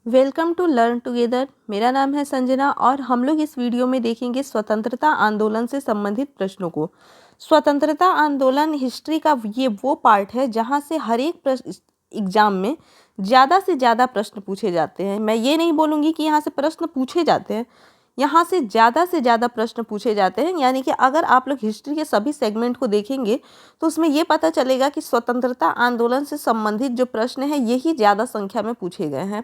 Welcome to learn together. मेरा नाम है संजना और हम लोग इस वीडियो में देखेंगे स्वतंत्रता आंदोलन से संबंधित प्रश्नों को। स्वतंत्रता आंदोलन हिस्ट्री का ये वो पार्ट है जहाँ से हर एक प्रश्न एग्जाम में ज़्यादा से ज़्यादा प्रश्न पूछे जाते हैं। मैं ये नहीं बोलूँगी कि यहाँ से प्रश्न पूछे जाते हैं, यहाँ से ज़्यादा प्रश्न पूछे जाते हैं। यानी कि अगर आप लोग हिस्ट्री के सभी सेगमेंट को देखेंगे तो उसमें ये पता चलेगा कि स्वतंत्रता आंदोलन से संबंधित जो प्रश्न हैं यही ज़्यादा संख्या में पूछे गए हैं।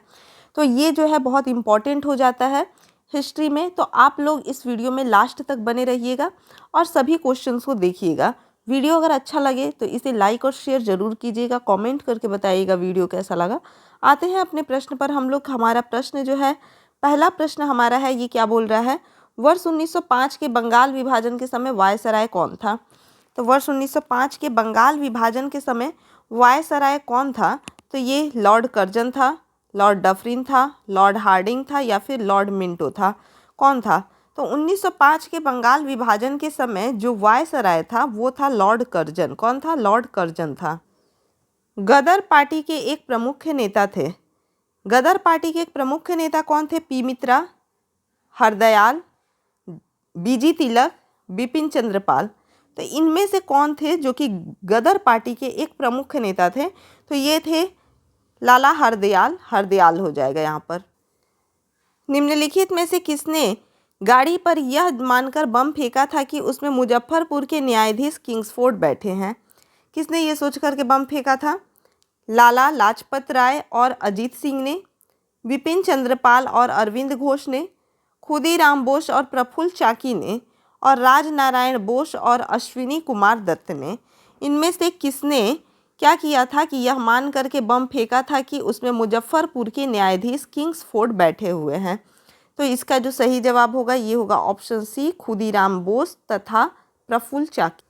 तो ये जो है बहुत इम्पॉर्टेंट हो जाता है हिस्ट्री में। तो आप लोग इस वीडियो में लास्ट तक बने रहिएगा और सभी क्वेश्चंस को देखिएगा। वीडियो अगर अच्छा लगे तो इसे लाइक और शेयर ज़रूर कीजिएगा, कमेंट करके बताइएगा वीडियो कैसा लगा। आते हैं अपने प्रश्न पर हम लोग। हमारा प्रश्न जो है, पहला प्रश्न हमारा है, ये क्या बोल रहा है, वर्ष 1905 के बंगाल विभाजन के समय वायसराय कौन था। तो वर्ष 1905 के बंगाल विभाजन के समय वायसराय कौन था। तो ये लॉर्ड कर्जन था, लॉर्ड डफरिन था, लॉर्ड हार्डिंग था या फिर लॉर्ड मिंटो था। कौन था? तो 1905 के बंगाल विभाजन के समय जो वायसराय था वो था लॉर्ड कर्जन। कौन था? लॉर्ड कर्जन था। गदर पार्टी के एक प्रमुख नेता थे। गदर पार्टी के एक प्रमुख नेता कौन थे? पी मित्रा, हरदयाल, बीजी तिलक, बिपिन चंद्रपाल। तो इनमें से कौन थे जो कि गदर पार्टी के एक प्रमुख नेता थे? तो ये थे लाला हरदयाल। हरदयाल हो जाएगा यहाँ पर। निम्नलिखित में से किसने गाड़ी पर यह मानकर बम फेंका था कि उसमें मुजफ्फरपुर के न्यायाधीश किंग्सफोर्ड बैठे हैं। किसने ये सोच करके बम फेंका था? लाला लाजपत राय और अजीत सिंह ने, विपिन चंद्रपाल और अरविंद घोष ने, खुदीराम बोस और प्रफुल्ल चाकी ने, और राजनारायण बोस और अश्विनी कुमार दत्त ने। इनमें से किसने क्या किया था कि यह मान करके बम फेंका था कि उसमें मुजफ्फरपुर के न्यायाधीश किंग्सफोर्ड बैठे हुए हैं? तो इसका जो सही जवाब होगा ये होगा ऑप्शन सी, खुदीराम बोस तथा प्रफुल्ल चाकी।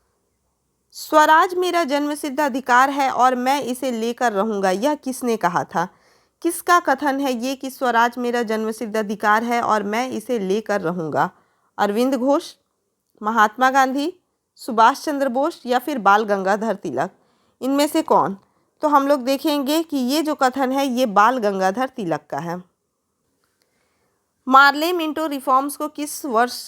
स्वराज मेरा जन्मसिद्ध अधिकार है और मैं इसे लेकर रहूंगा, यह किसने कहा था? किसका कथन है ये कि स्वराज मेरा जन्मसिद्ध अधिकार है और मैं इसे लेकर रहूंगा? अरविंद घोष, महात्मा गांधी, सुभाष चंद्र बोस या फिर बाल गंगाधर तिलक। इनमें से कौन? तो हम लोग देखेंगे कि ये जो कथन है ये बाल गंगाधर तिलक का है। मार्ले मिंटो रिफॉर्म्स को किस वर्ष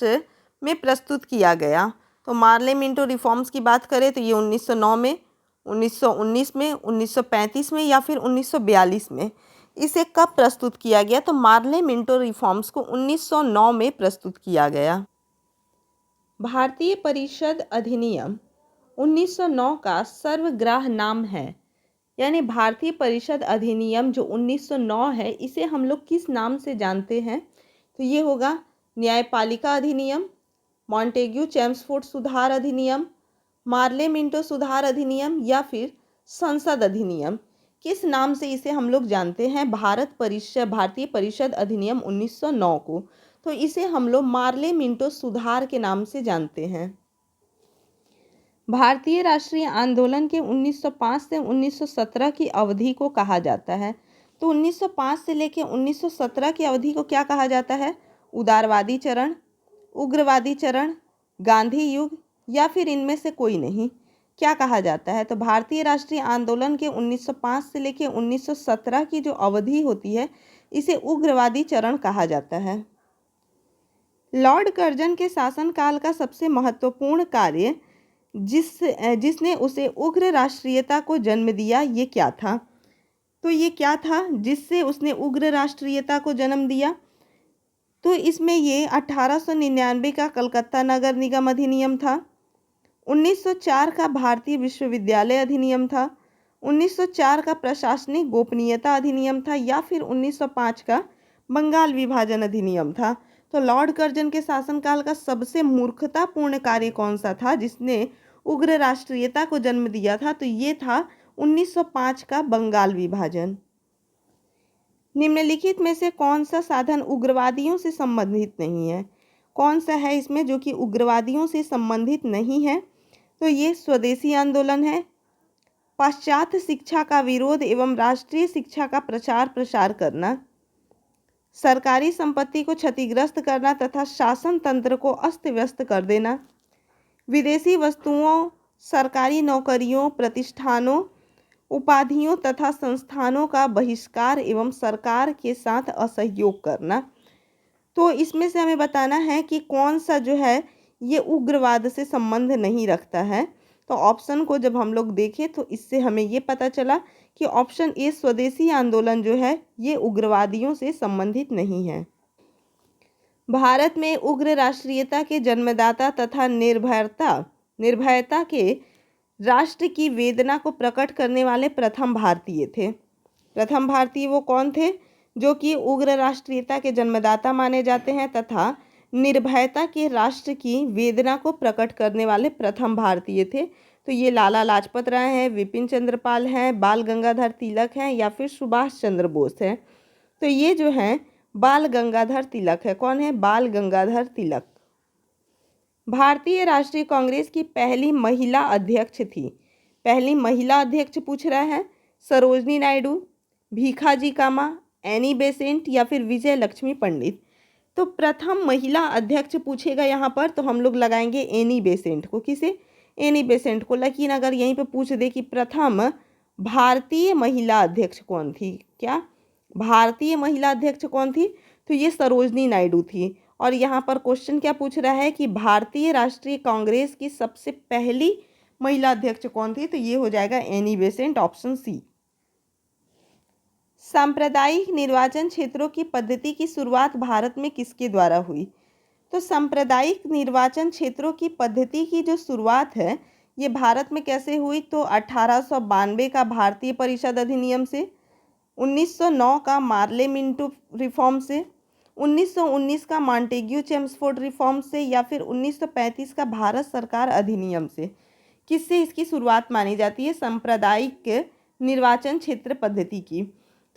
में प्रस्तुत किया गया? तो मार्ले मिंटो रिफॉर्म्स की बात करें तो ये 1909 में, 1919 में, 1935 में या फिर 1942 में। इसे कब प्रस्तुत किया गया? तो मार्ले मिंटो रिफॉर्म्स को 1909 में प्रस्तुत किया गया। भारतीय परिषद अधिनियम 1909 का सर्वग्राह नाम है। यानी भारतीय परिषद अधिनियम जो 1909 है इसे हम लोग किस नाम से जानते हैं? तो ये होगा न्यायपालिका अधिनियम, मॉन्टेग्यू चेम्सफोर्ड सुधार अधिनियम, मार्ले मिंटो सुधार अधिनियम या फिर संसद अधिनियम। किस नाम से इसे हम लोग जानते हैं? भारतीय परिषद अधिनियम 1909 को। तो इसे हम लोग मार्ले मिंटो सुधार के नाम से जानते हैं। भारतीय राष्ट्रीय आंदोलन के 1905 से 1917 की अवधि को कहा जाता है। तो 1905 से लेकर 1917 की अवधि को क्या कहा जाता है? उदारवादी चरण, उग्रवादी चरण, गांधी युग या फिर इनमें से कोई नहीं। क्या कहा जाता है? तो भारतीय राष्ट्रीय आंदोलन के 1905 से लेकर 1917 की जो अवधि होती है इसे उग्रवादी चरण कहा जाता है। लॉर्ड कर्जन के शासनकाल का सबसे महत्वपूर्ण कार्य जिसने उसे उग्र राष्ट्रीयता को जन्म दिया, ये क्या था? तो ये क्या था जिससे उसने उग्र राष्ट्रीयता को जन्म दिया? तो इसमें ये 1899 का कलकत्ता नगर निगम अधिनियम था, 1904 का भारतीय विश्वविद्यालय अधिनियम था, 1904 का प्रशासनिक गोपनीयता अधिनियम था या फिर 1905 का बंगाल विभाजन अधिनियम था। तो लॉर्ड कर्जन के शासनकाल का सबसे मूर्खतापूर्ण कार्य कौन सा था जिसने उग्र राष्ट्रीयता को जन्म दिया था? तो ये था 1905 का बंगाल विभाजन। निम्नलिखित में से कौन सा साधन उग्रवादियों से संबंधित नहीं है? कौन सा है इसमें जो कि उग्रवादियों से संबंधित नहीं है? तो ये स्वदेशी आंदोलन है, पाश्चात्य शिक्षा का विरोध एवं राष्ट्रीय शिक्षा का प्रचार प्रसार करना, सरकारी संपत्ति को क्षतिग्रस्त करना तथा शासन तंत्र को अस्त व्यस्त कर देना, विदेशी वस्तुओं, सरकारी नौकरियों, प्रतिष्ठानों उपाधियों तथा संस्थानों का बहिष्कार एवं सरकार के साथ असहयोग करना। तो इसमें से हमें बताना है कि कौन सा जो है ये उग्रवाद से संबंध नहीं रखता है। तो ऑप्शन को जब हम लोग देखें तो इससे हमें ये पता चला कि ऑप्शन ए स्वदेशी आंदोलन जो है ये उग्रवादियों से संबंधित नहीं है। भारत में उग्र राष्ट्रीयता के जन्मदाता तथा निर्भयता के राष्ट्र की वेदना को प्रकट करने वाले प्रथम भारतीय थे। प्रथम भारतीय वो कौन थे जो कि उग्र राष्ट्रीयता के जन्मदाता माने जाते हैं तथा निर्भयता के राष्ट्र की वेदना को प्रकट करने वाले प्रथम भारतीय थे। तो ये लाला लाजपत राय हैं, विपिन चंद्र पाल हैं, बाल गंगाधर तिलक हैं या फिर सुभाष चंद्र बोस हैं। तो ये जो हैं बाल गंगाधर तिलक है। कौन है? बाल गंगाधर तिलक। भारतीय राष्ट्रीय कांग्रेस की पहली महिला अध्यक्ष थी। पहली महिला अध्यक्ष पूछ रहा है सरोजनी नायडू, भीखाजी कामा, एनी बेसेंट या फिर विजय लक्ष्मी पंडित। तो प्रथम महिला अध्यक्ष पूछेगा यहाँ पर तो हम लोग लगाएंगे एनी बेसेंट को। किसे? एनी बेसेंट को। लेकिन अगर यहीं पे पूछ दे कि प्रथम भारतीय महिला अध्यक्ष कौन थी, क्या भारतीय महिला अध्यक्ष कौन थी? तो ये सरोजनी नायडू थी। और यहाँ पर क्वेश्चन क्या पूछ रहा है कि भारतीय राष्ट्रीय कांग्रेस की सबसे पहली महिला अध्यक्ष कौन थी? तो ये हो जाएगा एनी बेसेंट, ऑप्शन सी। सांप्रदायिक निर्वाचन क्षेत्रों की पद्धति की शुरुआत भारत में किसके द्वारा हुई? तो सांप्रदायिक निर्वाचन क्षेत्रों की पद्धति की जो शुरुआत है ये भारत में कैसे हुई? तो 1892 का भारतीय परिषद अधिनियम से, 1909 का मार्ले मिंटो रिफॉर्म से, 1919 का मॉन्टेग्यू चेम्सफोर्ड रिफॉर्म से या फिर 1935 का भारत सरकार अधिनियम से। किससे इसकी शुरुआत मानी जाती है सांप्रदायिक निर्वाचन क्षेत्र पद्धति की?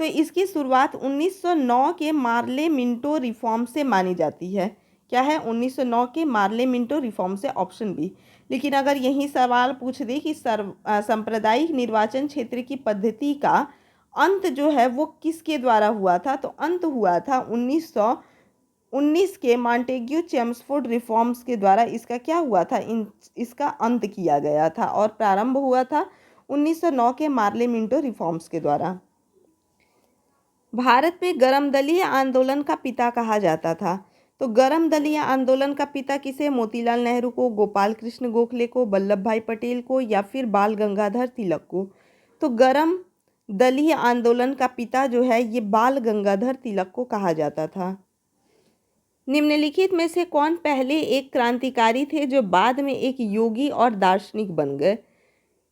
तो इसकी शुरुआत 1909 के मार्ले मिंटो रिफॉर्म से मानी जाती है। क्या है? 1909 के मार्ले मिंटो रिफॉर्म से, ऑप्शन बी। लेकिन अगर यही सवाल पूछ दे कि सांप्रदायिक निर्वाचन क्षेत्र की पद्धति का अंत जो है वो किसके द्वारा हुआ था? तो अंत हुआ था 1919 के मॉन्टेग्यू चेम्सफोर्ड रिफॉर्म्स के द्वारा। इसका क्या हुआ था? इसका अंत किया गया था और प्रारंभ हुआ था 1909 के मार्ले मिंटो रिफॉर्म्स के द्वारा। भारत में गरम दलीय आंदोलन का पिता कहा जाता था। तो गरम दलीय आंदोलन का पिता किसे? मोतीलाल नेहरू को, गोपाल कृष्ण गोखले को, वल्लभ भाई पटेल को या फिर बाल गंगाधर तिलक को। तो गरम दलीय आंदोलन का पिता जो है ये बाल गंगाधर तिलक को कहा जाता था। निम्नलिखित में से कौन पहले एक क्रांतिकारी थे जो बाद में एक योगी और दार्शनिक बन गए?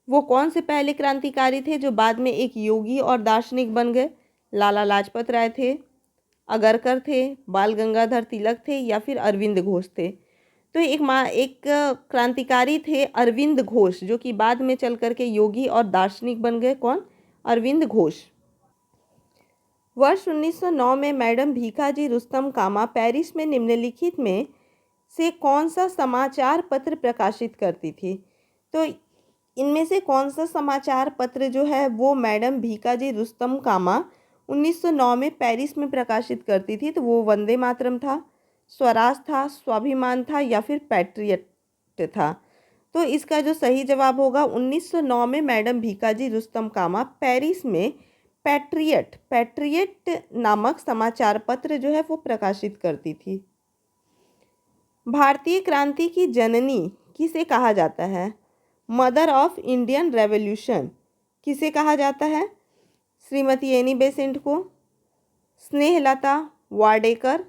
वो कौन से पहले क्रांतिकारी थे जो बाद में एक योगी और दार्शनिक बन गए? लाला लाजपत राय थे, अगरकर थे, बाल गंगाधर तिलक थे या फिर अरविंद घोष थे। तो एक क्रांतिकारी थे अरविंद घोष जो कि बाद में चल करके योगी और दार्शनिक बन गए। कौन? अरविंद घोष। वर्ष 1909 में मैडम भीखाजी रुस्तम कामा पेरिस में निम्नलिखित में से कौन सा समाचार पत्र प्रकाशित करती थी? तो इनमें से कौन सा समाचार पत्र जो है वो मैडम भीखाजी रुस्तम कामा 1909 में पेरिस में प्रकाशित करती थी? तो वो वंदे मातरम था, स्वराज था, स्वाभिमान था या फिर पैट्रियट था। तो इसका जो सही जवाब होगा 1909 में मैडम भीखाजी रुस्तम कामा पेरिस में पैट्रियट नामक समाचार पत्र जो है वो प्रकाशित करती थी। भारतीय क्रांति की जननी किसे कहा जाता है? मदर ऑफ इंडियन रेवोल्यूशन किसे कहा जाता है? श्रीमती एनी बेसेंट को, स्नेहलता, वाडेकर,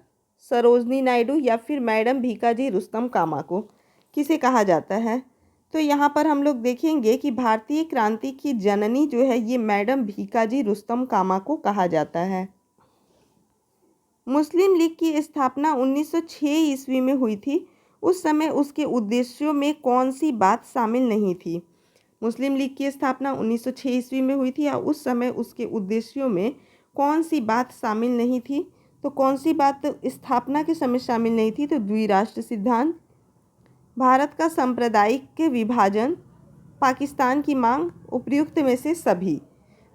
सरोजनी नायडू या फिर मैडम भीखाजी रुस्तम कामा को किसे कहा जाता है? तो यहाँ पर हम लोग देखेंगे कि भारतीय क्रांति की जननी जो है ये मैडम भीखाजी रुस्तम कामा को कहा जाता है। मुस्लिम लीग की स्थापना 1906 ईस्वी में हुई थी। उस समय उसके उद्देश्यों में कौन सी बात शामिल नहीं थी? मुस्लिम लीग की स्थापना 1906 ईस्वी में हुई थी और उस समय उसके उद्देश्यों में कौन सी बात शामिल नहीं थी? तो कौन सी बात स्थापना के समय शामिल नहीं थी? तो द्विराष्ट्र सिद्धांत, भारत का सांप्रदायिक विभाजन, पाकिस्तान की मांग, उपयुक्त में से सभी।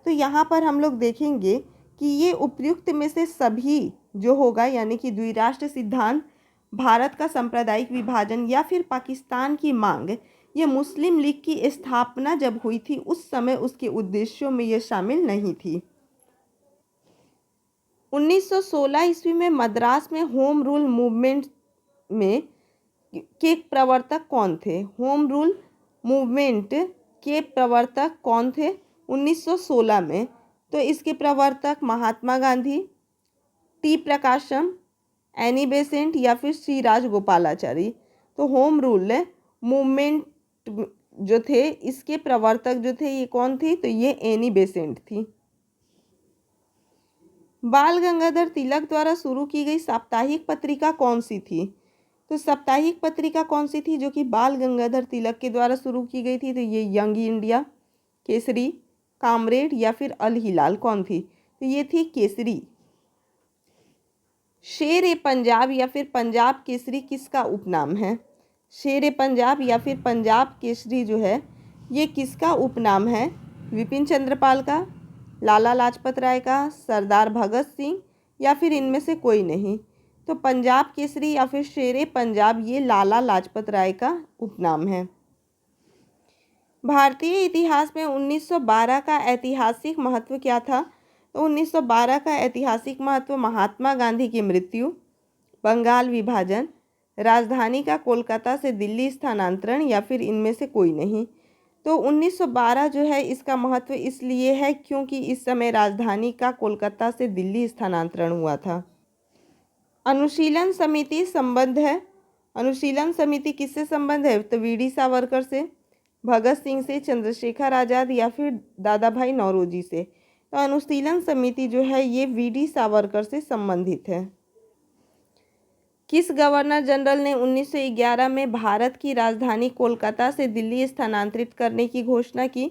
तो यहाँ पर हम लोग देखेंगे कि ये उपयुक्त में से सभी जो होगा यानी कि द्विराष्ट्र सिद्धांत, भारत का सांप्रदायिक विभाजन या फिर पाकिस्तान की मांग, ये मुस्लिम लीग की स्थापना जब हुई थी उस समय उसके उद्देश्यों में ये शामिल नहीं थी। 1916 ईस्वी में मद्रास में होम रूल मूवमेंट में के प्रवर्तक कौन थे? होम रूल मूवमेंट के प्रवर्तक कौन थे 1916 में? तो इसके प्रवर्तक महात्मा गांधी, टी प्रकाशम, एनी बेसेंट या फिर श्री राजगोपालाचारी। तो होम रूल मूवमेंट जो थे इसके प्रवर्तक जो थे ये कौन थी? तो ये एनी बेसेंट थी। बाल गंगाधर तिलक द्वारा शुरू की गई साप्ताहिक पत्रिका कौन सी थी? तो साप्ताहिक पत्रिका कौन सी थी जो कि बाल गंगाधर तिलक के द्वारा शुरू की गई थी? तो ये यंग इंडिया, केसरी, कामरेड या फिर अल हिलाल कौन थी? तो ये थी केसरी। शेर ए पंजाब या फिर पंजाब केसरी किसका उपनाम है? शेर ए पंजाब या फिर पंजाब केसरी जो है ये किसका उपनाम है? विपिन चंद्रपाल का, लाला लाजपत राय का, सरदार भगत सिंह या फिर इनमें से कोई नहीं? तो पंजाब केसरी या फिर शेरे पंजाब ये लाला लाजपत राय का उपनाम है। भारतीय इतिहास में 1912 का ऐतिहासिक महत्व क्या था? तो 1912 का ऐतिहासिक महत्व महात्मा गांधी की मृत्यु, बंगाल विभाजन, राजधानी का कोलकाता से दिल्ली स्थानांतरण या फिर इनमें से कोई नहीं? तो 1912 जो है इसका महत्व इसलिए है क्योंकि इस समय राजधानी का कोलकाता से दिल्ली स्थानांतरण हुआ था। अनुशीलन समिति संबंध है। अनुशीलन समिति किससे संबंध है? तो वी डी सावरकर से, भगत सिंह से, चंद्रशेखर आज़ाद या फिर दादा भाई नौरोजी से। तो अनुशीलन समिति जो है ये वी डी सावरकर से संबंधित है। किस गवर्नर जनरल ने 1911 में भारत की राजधानी कोलकाता से दिल्ली स्थानांतरित करने की घोषणा की?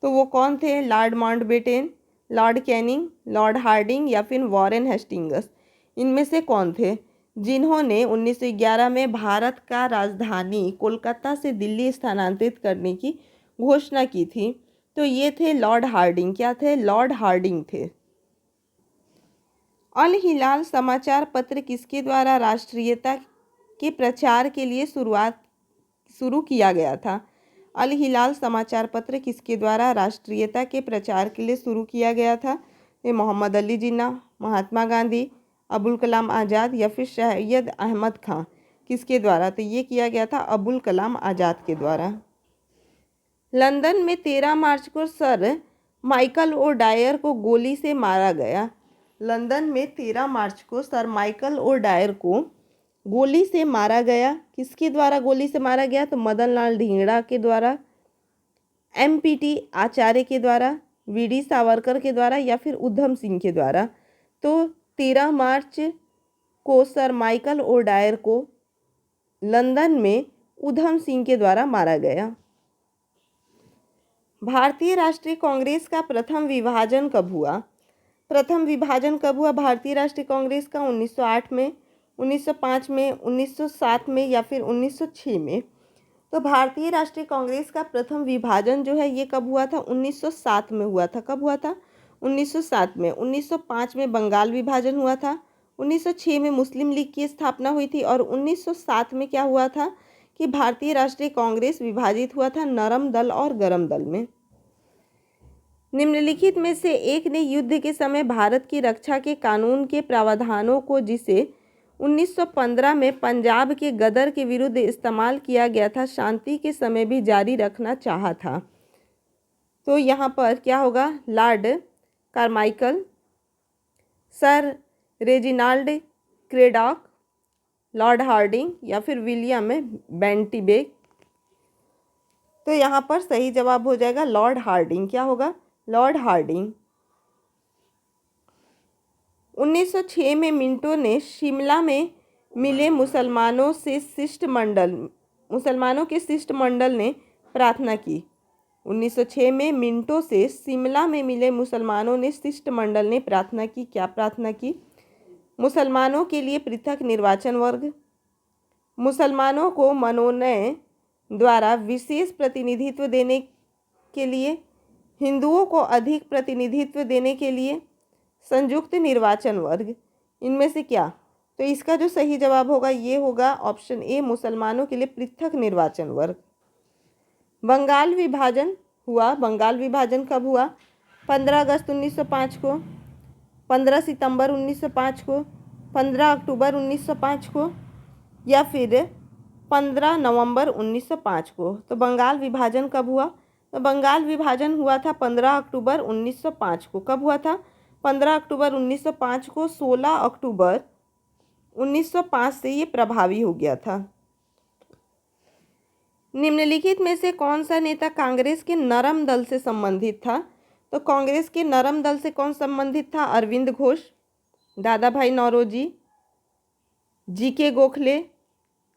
तो वो कौन थे? Lord Mountbatten, Lord Canning, Lord Hardinge या फिर वॉरेन हेस्टिंग्स? इनमें से कौन थे जिन्होंने 1911 में भारत का राजधानी कोलकाता से दिल्ली स्थानांतरित करने की घोषणा की थी? तो ये थे लॉर्ड हार्डिंग। क्या थे? लॉर्ड हार्डिंग थे। अल हिलाल समाचार पत्र किसके द्वारा राष्ट्रीयता के प्रचार के लिए शुरू किया गया था? अल हिलाल समाचार पत्र किसके द्वारा राष्ट्रीयता के प्रचार के लिए शुरू किया गया था? ये मोहम्मद अली जिन्ना, महात्मा गांधी, अबुल कलाम आज़ाद या फिर सैयद अहमद खां? किसके द्वारा? तो ये किया गया था अबुल कलाम आज़ाद के द्वारा। लंदन में 13 मार्च को सर माइकल ओ डायर को गोली से मारा गया। लंदन में 13 मार्च को सर माइकल ओ डायर को गोली से मारा गया। किसके द्वारा गोली से मारा गया? तो मदन लाल ढींगड़ा के द्वारा, एमपीटी आचार्य के द्वारा, वी डी सावरकर के द्वारा या फिर उधम सिंह के द्वारा? तो 13 मार्च को सर माइकल ओ डायर को लंदन में उधम सिंह के द्वारा मारा गया। भारतीय राष्ट्रीय कांग्रेस का प्रथम विभाजन कब हुआ? प्रथम विभाजन कब हुआ भारतीय राष्ट्रीय कांग्रेस का? 1908 में, 1905 में, 1907 में या फिर 1906 में? तो भारतीय राष्ट्रीय कांग्रेस का प्रथम विभाजन जो है ये कब हुआ था? 1907 में हुआ था। कब हुआ था? 1907 में। 1905 में बंगाल विभाजन हुआ था। 1906 में मुस्लिम लीग की स्थापना हुई थी और 1907 में क्या हुआ था कि भारतीय राष्ट्रीय कांग्रेस विभाजित हुआ था नरम दल और गरम दल में। निम्नलिखित में से एक ने युद्ध के समय भारत की रक्षा के कानून के प्रावधानों को, जिसे 1915 में पंजाब के गदर के विरुद्ध इस्तेमाल किया गया था, शांति के समय भी जारी रखना चाहा था? तो यहाँ पर क्या होगा? Lord Carmichael, Sir Reginald Craddock, Lord Hardinge या फिर विलियम बेंटिबेक? तो यहाँ पर सही जवाब हो जाएगा लॉर्ड हार्डिंग। क्या होगा? Lord Hardinge. 1906 में मिंटो ने शिमला में मिले मुसलमानों के शिष्टमंडल ने प्रार्थना की। 1906 में मिंटो से शिमला में मिले मुसलमानों ने शिष्टमंडल ने प्रार्थना की। क्या प्रार्थना की? मुसलमानों के लिए पृथक निर्वाचन वर्ग, मुसलमानों को मनोनय द्वारा विशेष प्रतिनिधित्व देने के लिए, हिंदुओं को अधिक प्रतिनिधित्व देने के लिए, संयुक्त निर्वाचन वर्ग। इनमें से क्या? तो इसका जो सही जवाब होगा ये होगा ऑप्शन ए, मुसलमानों के लिए पृथक निर्वाचन वर्ग। बंगाल विभाजन हुआ, बंगाल विभाजन कब हुआ? 15 अगस्त 1905 को, 15 सितंबर 1905 को, 15 अक्टूबर 1905 को, या फिर 15 नवंबर 1905 को। तो बंगाल विभाजन कब हुआ? तो बंगाल विभाजन हुआ था 15 अक्टूबर 1905 को। कब हुआ था? 15 अक्टूबर 1905 को। 16 अक्टूबर 1905 से ये प्रभावी हो गया था। निम्नलिखित में से कौन सा नेता कांग्रेस के नरम दल से संबंधित था? तो कांग्रेस के नरम दल से कौन संबंधित था? अरविंद घोष, दादा भाई नौरोजी, जी.के. गोखले,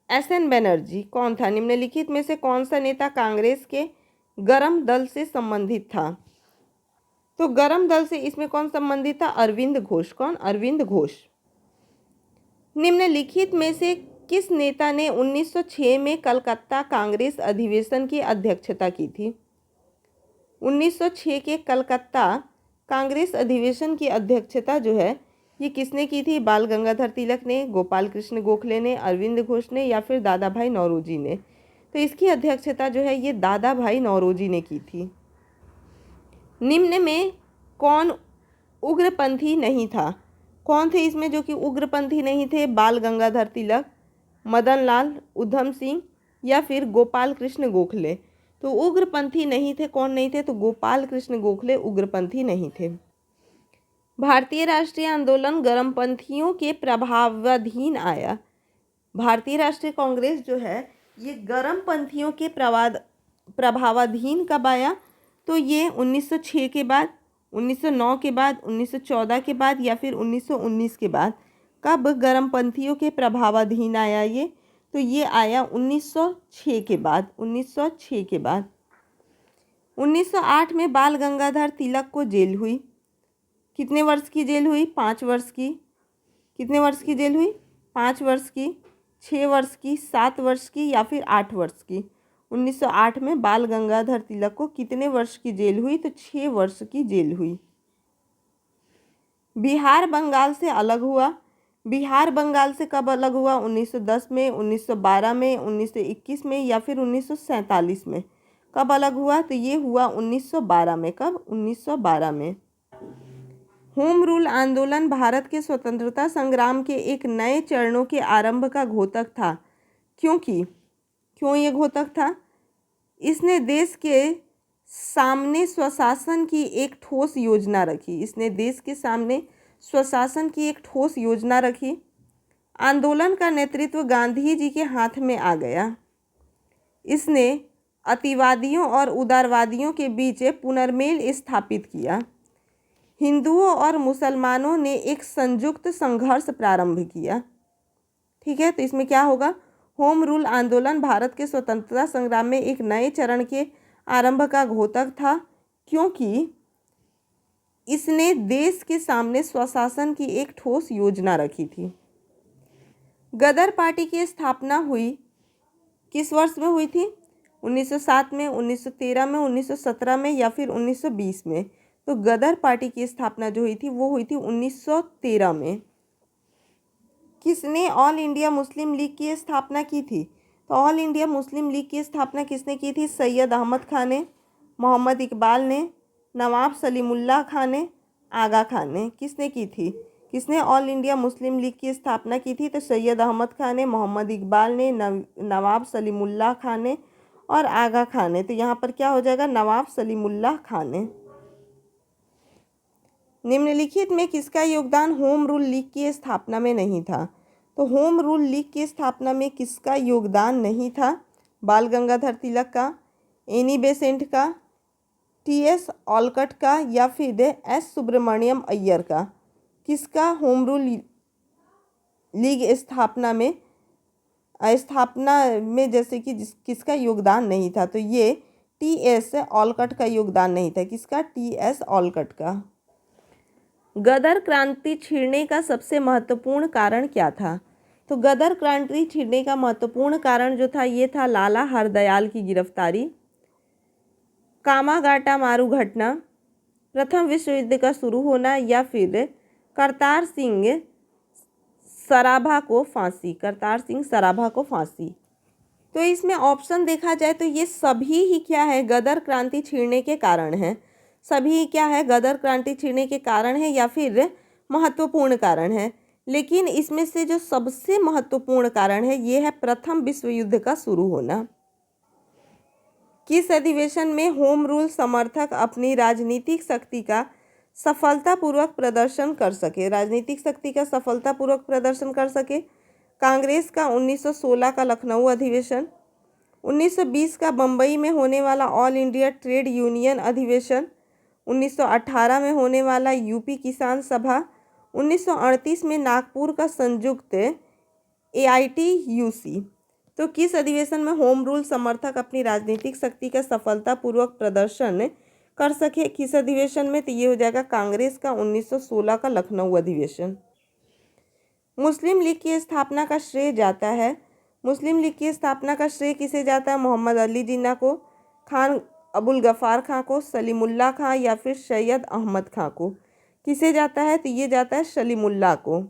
एस.एन. बनर्जी। कौन था? निम्नलिखित में से कौन सा नेता कांग्रेस के गरम दल से संबंधित था? तो गरम दल से इसमें कौन संबंधित था? अरविंद घोष। कौन? अरविंद घोष। निम्नलिखित में से किस नेता ने 1906 में कलकत्ता कांग्रेस अधिवेशन की अध्यक्षता की थी? 1906 के कलकत्ता कांग्रेस अधिवेशन की अध्यक्षता जो है ये किसने की थी? बाल गंगाधर तिलक ने, गोपाल कृष्ण गोखले ने, अरविंद घोष ने, या फिर दादा भाई नौरोजी ने? तो इसकी अध्यक्षता जो है ये दादा भाई नौरोजी ने की थी। निम्न में कौन उग्रपंथी नहीं था? कौन थे इसमें जो कि उग्रपंथी नहीं थे? बाल गंगाधर तिलक, मदन लाल, उधम सिंह, या फिर गोपाल कृष्ण गोखले। तो उग्रपंथी नहीं थे। कौन नहीं थे? तो गोपाल कृष्ण गोखले उग्रपंथी नहीं थे। भारतीय राष्ट्रीय आंदोलन गर्मपंथियों के प्रभावाधीन आया। भारतीय राष्ट्रीय कांग्रेस जो है ये गर्मपंथियों के प्रभावाधीन कब आया? तो ये 1906 के बाद, 1909 के बाद, 1914 के बाद, या फिर 1919 के बाद। कब गर्मपंथियों के प्रभावाधीन आया ये? तो ये आया 1906 के बाद, 1906 के बाद। 1908 में बाल गंगाधर तिलक को जेल हुई। कितने वर्ष की जेल हुई? 5 वर्ष की। कितने वर्ष की जेल हुई? 5 वर्ष की, 6 वर्ष की, 7 वर्ष की, या फिर 8 वर्ष की। 1908 में बाल गंगाधर तिलक को कितने वर्ष की जेल हुई? तो 6 वर्ष की जेल हुई। बिहार बंगाल से अलग हुआ। बिहार बंगाल से कब अलग हुआ? 1910 में, 1912 में, 1921 में, या फिर 1947 में। कब अलग हुआ? तो ये हुआ 1912 में। कब? 1912 में। होम रूल आंदोलन भारत के स्वतंत्रता संग्राम के एक नए चरणों के आरंभ का घोतक था। क्यों ये घोतक था? इसने देश के सामने स्वशासन की एक ठोस योजना रखी। इसने देश के सामने स्वशासन की एक ठोस योजना रखी। आंदोलन का नेतृत्व गांधी जी के हाथ में आ गया। इसने अतिवादियों और उदारवादियों के बीच पुनर्मेल स्थापित किया। हिंदुओं और मुसलमानों ने एक संयुक्त संघर्ष प्रारंभ किया। ठीक है, तो इसमें क्या होगा? होम रूल आंदोलन भारत के स्वतंत्रता संग्राम में एक नए चरण के आरंभ का घोतक था, क्योंकि इसने देश के सामने स्वशासन की एक ठोस योजना रखी थी। गदर पार्टी की स्थापना हुई किस वर्ष में हुई थी? 1907 में, 1913 में, 1917 में, या फिर 1920 में। तो गदर पार्टी की स्थापना जो हुई थी वो हुई थी 1913 में। किसने ऑल इंडिया मुस्लिम लीग की स्थापना की थी? तो ऑल इंडिया मुस्लिम लीग की स्थापना किसने की थी? सैयद अहमद खान ने, मोहम्मद इकबाल ने, नवाब सलीमुल्लाह खान ने, आगा खान ने। किसने की थी? किसने ऑल इंडिया मुस्लिम लीग की स्थापना की थी? तो सैयद अहमद खान ने, मोहम्मद इकबाल ने, नवाब सलीमुल्लाह खान ने और आगा खान ने। तो यहाँ पर क्या हो जाएगा? नवाब सलीमुल्लाह खान ने। निम्नलिखित में किसका योगदान होम रूल लीग की स्थापना में नहीं था? तो होम रूल लीग की स्थापना में किसका योगदान नहीं था? बाल गंगाधर तिलक का, एनी बेसेंट का, टी.एस. ऑलकट का, या फिर एस. सुब्रमण्यम अय्यर का? किसका होम रूल लीग स्थापना में जैसे कि किसका योगदान नहीं था? तो ये टी.एस. ऑलकट का योगदान नहीं था। किसका? टी.एस. ऑलकट का। गदर क्रांति छिड़ने का सबसे महत्वपूर्ण कारण क्या था? तो गदर क्रांति छिड़ने का महत्वपूर्ण कारण जो था ये था लाला हरदयाल की गिरफ्तारी, कामागाटा मारू घटना, प्रथम विश्व युद्ध का शुरू होना, या फिर करतार सिंह सराभा को फांसी। करतार सिंह सराभा को फांसी। तो इसमें ऑप्शन देखा जाए तो ये सभी ही क्या है, गदर क्रांति छीनने के कारण है। सभी क्या है, गदर क्रांति छीनने के कारण है या फिर महत्वपूर्ण कारण है। लेकिन इसमें से जो सबसे महत्वपूर्ण कारण है ये है प्रथम विश्व युद्ध का शुरू होना। किस अधिवेशन में होम रूल समर्थक अपनी राजनीतिक शक्ति का सफलतापूर्वक प्रदर्शन कर सके? राजनीतिक शक्ति का सफलतापूर्वक प्रदर्शन कर सके। कांग्रेस का 1916 का लखनऊ अधिवेशन, 1920 का बम्बई में होने वाला ऑल इंडिया ट्रेड यूनियन अधिवेशन, 1918 में होने वाला यूपी किसान सभा, 1938 में नागपुर का संयुक्त AITUC। तो किस अधिवेशन में होम रूल समर्थक अपनी राजनीतिक शक्ति का सफलतापूर्वक प्रदर्शन कर सके? किस अधिवेशन में? तो ये हो जाएगा कांग्रेस का 1916 का लखनऊ अधिवेशन। मुस्लिम लीग की स्थापना का श्रेय जाता है, मुस्लिम लीग की स्थापना का श्रेय किसे जाता है? मोहम्मद अली जिन्ना को, खान अबुल गफ़ार खां को, सलीमुल्लाह खां या फिर सैयद अहमद खां को? किसे जाता है? तो ये जाता है सलीमुल्लाह को।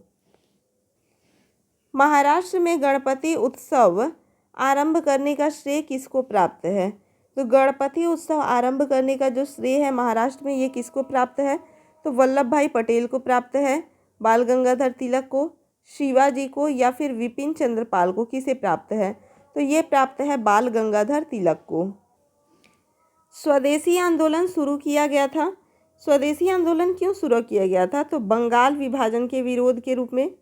महाराष्ट्र में गणपति उत्सव आरंभ करने का श्रेय किसको प्राप्त है? तो गणपति उत्सव आरंभ करने का जो श्रेय है महाराष्ट्र में, ये किसको प्राप्त है? तो वल्लभ भाई पटेल को प्राप्त है, बाल गंगाधर तिलक को, शिवाजी को या फिर विपिन चंद्र पाल को? किसे प्राप्त है? तो ये प्राप्त है बाल गंगाधर तिलक को। स्वदेशी आंदोलन शुरू किया गया था। स्वदेशी आंदोलन क्यों शुरू किया गया था? तो बंगाल विभाजन के विरोध के रूप में,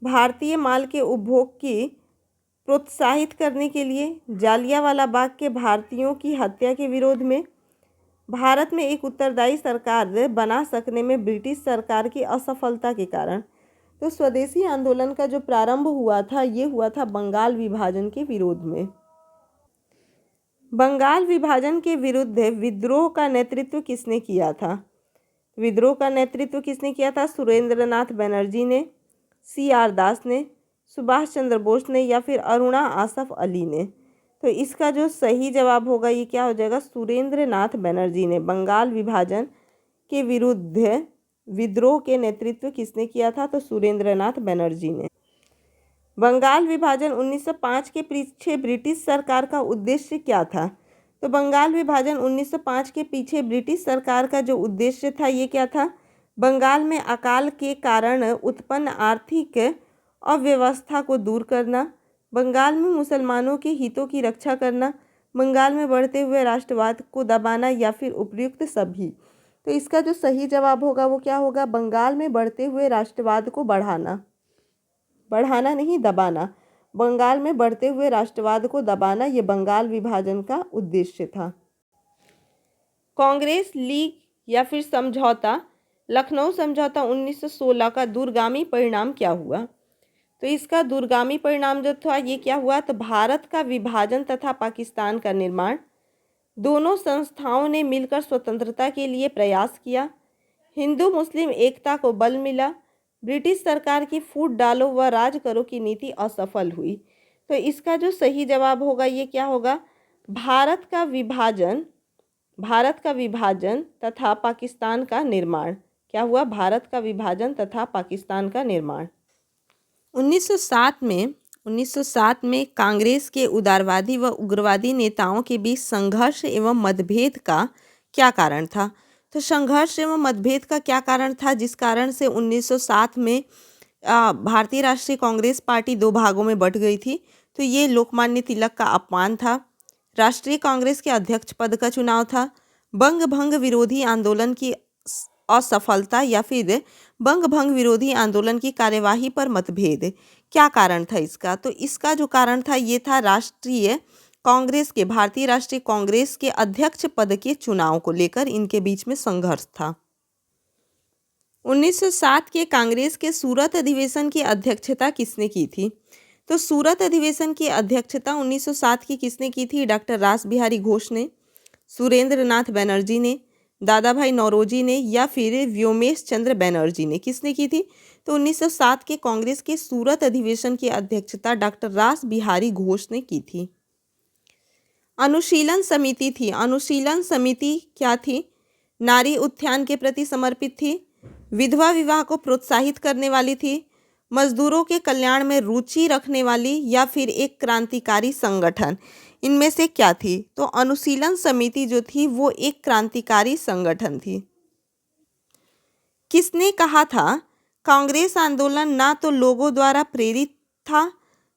भारतीय माल के उपभोग की प्रोत्साहित करने के लिए, जालियांवाला बाग के भारतीयों की हत्या के विरोध में, भारत में एक उत्तरदायी सरकार बना सकने में ब्रिटिश सरकार की असफलता के कारण। तो स्वदेशी आंदोलन का जो प्रारंभ हुआ था ये हुआ था बंगाल विभाजन के विरोध में। बंगाल विभाजन के विरुद्ध विद्रोह का नेतृत्व किसने किया था? विद्रोह का नेतृत्व किसने किया था? सुरेंद्रनाथ बनर्जी ने, CR दास ने, सुभाष चंद्र बोस ने या फिर अरुणा आसफ अली ने? तो इसका जो सही जवाब होगा ये क्या हो जाएगा? सुरेंद्रनाथ बनर्जी ने। बंगाल विभाजन के विरुद्ध विद्रोह के नेतृत्व किसने किया था? तो सुरेंद्रनाथ बनर्जी ने। बंगाल विभाजन 1905 के पीछे ब्रिटिश सरकार का उद्देश्य क्या था? तो बंगाल विभाजन 1905 के पीछे ब्रिटिश सरकार का जो उद्देश्य था ये क्या था? बंगाल में अकाल के कारण उत्पन्न आर्थिक अव्यवस्था को दूर करना, बंगाल में मुसलमानों के हितों की रक्षा करना, बंगाल में बढ़ते हुए राष्ट्रवाद को दबाना या फिर उपयुक्त सभी? तो इसका जो सही जवाब होगा वो क्या होगा? बंगाल में बढ़ते हुए राष्ट्रवाद को बढ़ाना, बढ़ाना नहीं दबाना, बंगाल में बढ़ते हुए राष्ट्रवाद को दबाना, ये बंगाल विभाजन का उद्देश्य था। कांग्रेस लीग या फिर समझौता, लखनऊ समझौता 1916 का दूरगामी परिणाम क्या हुआ? तो इसका दूरगामी परिणाम जो था ये क्या हुआ? तो भारत का विभाजन तथा पाकिस्तान का निर्माण। दोनों संस्थाओं ने मिलकर स्वतंत्रता के लिए प्रयास किया। हिंदू मुस्लिम एकता को बल मिला। ब्रिटिश सरकार की फूट डालो व राज करो की नीति असफल हुई। तो इसका जो सही जवाब होगा ये क्या होगा? भारत का विभाजन तथा पाकिस्तान का निर्माण। क्या हुआ? भारत का विभाजन तथा पाकिस्तान का निर्माण। 1907 में कांग्रेस के उदारवादी व उग्रवादी नेताओं के बीच संघर्ष एवं मतभेद का क्या कारण था? तो संघर्ष एवं मतभेद का क्या कारण था जिस कारण से 1907 में भारतीय राष्ट्रीय कांग्रेस पार्टी दो भागों में बंट गई थी? तो ये लोकमान्य तिलक का अपमान था, राष्ट्रीय कांग्रेस के अध्यक्ष पद का चुनाव था, बंग भंग विरोधी आंदोलन की असफलता या फिर बंग भंग विरोधी आंदोलन की कार्यवाही पर मतभेद। क्या कारण था इसका? तो इसका जो कारण था ये था भारतीय राष्ट्रीय कांग्रेस के अध्यक्ष पद के चुनाव को लेकर इनके बीच में संघर्ष था। 1907 के कांग्रेस के सूरत अधिवेशन की अध्यक्षता किसने की थी? तो सूरत अधिवेशन की अध्यक्षता 1907 की किसने की थी? डॉक्टर रास बिहारी घोष ने, सुरेंद्रनाथ बनर्जी ने, दादा भाई नौरोजी ने या फिर व्योमेश चंद्र बनर्जी ने? किसने की थी? तो 1907 के कांग्रेस के सूरत अधिवेशन की अध्यक्षता डॉक्टर रास बिहारी घोष ने की थी। अनुशीलन समिति थी। अनुशीलन समिति क्या थी? नारी उत्थान के प्रति समर्पित थी, विधवा विवाह को प्रोत्साहित करने वाली थी, मजदूरों के कल्याण में रुचि रखने वाली या फिर एक क्रांतिकारी संगठन, इनमें से क्या थी? तो अनुशीलन समिति जो थी वो एक क्रांतिकारी संगठन थी। किसने कहा था कांग्रेस आंदोलन ना तो लोगों द्वारा प्रेरित था,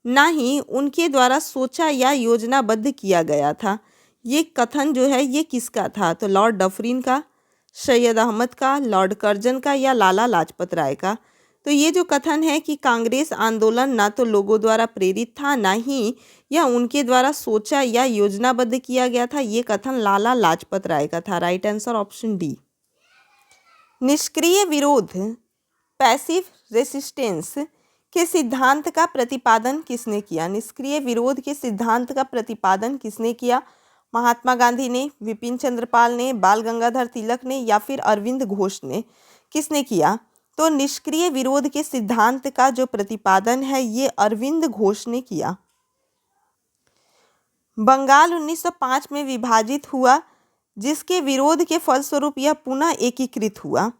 ना ही उनके द्वारा सोचा या योजनाबद्ध किया गया था? ये कथन जो है ये किसका था? तो लॉर्ड डफरिन का, सैयद अहमद का, लॉर्ड कर्जन का या लाला लाजपत राय का? तो ये जो कथन है कि कांग्रेस आंदोलन ना तो लोगों द्वारा प्रेरित था, ना ही या उनके द्वारा सोचा या योजनाबद्ध किया गया था, ये कथन लाला लाजपत राय का था। Right answer option D. निष्क्रिय विरोध, पैसिव रेसिस्टेंस के सिद्धांत का प्रतिपादन किसने किया? निष्क्रिय विरोध के सिद्धांत का प्रतिपादन किसने किया? महात्मा गांधी ने, विपिन चंद्र पाल ने, बाल गंगाधर तिलक ने या फिर अरविंद घोष ने? किसने किया? तो निष्क्रिय विरोध के सिद्धांत का जो प्रतिपादन है ये अरविंद घोष ने किया। बंगाल 1905 में विभाजित हुआ, जिसके विरोध के फलस्वरूप यह पुनः एकीकृत हुआ।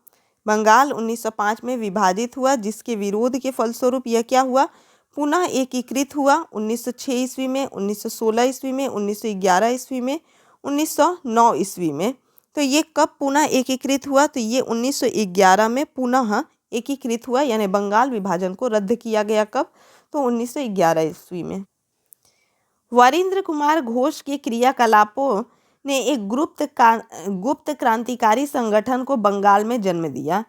बंगाल 1905 में विभाजित हुआ, जिसके विरोध के फलस्वरूप यह क्या हुआ? पुनः एकीकृत हुआ। 1906 ईस्वी में, 1916 ईस्वी में, 1911 ईस्वी में, 1909 ईस्वी में। तो ये कब पुनः एकीकृत हुआ? तो ये 1911 में पुनः एकीकृत हुआ, यानी बंगाल विभाजन को रद्द किया गया। कब? तो 1911 ईस्वी में। वरिंद्र कुमार घोष के क्रियाकलापों ने एक गुप्त क्रांतिकारी संगठन को बंगाल में जन्म दिया।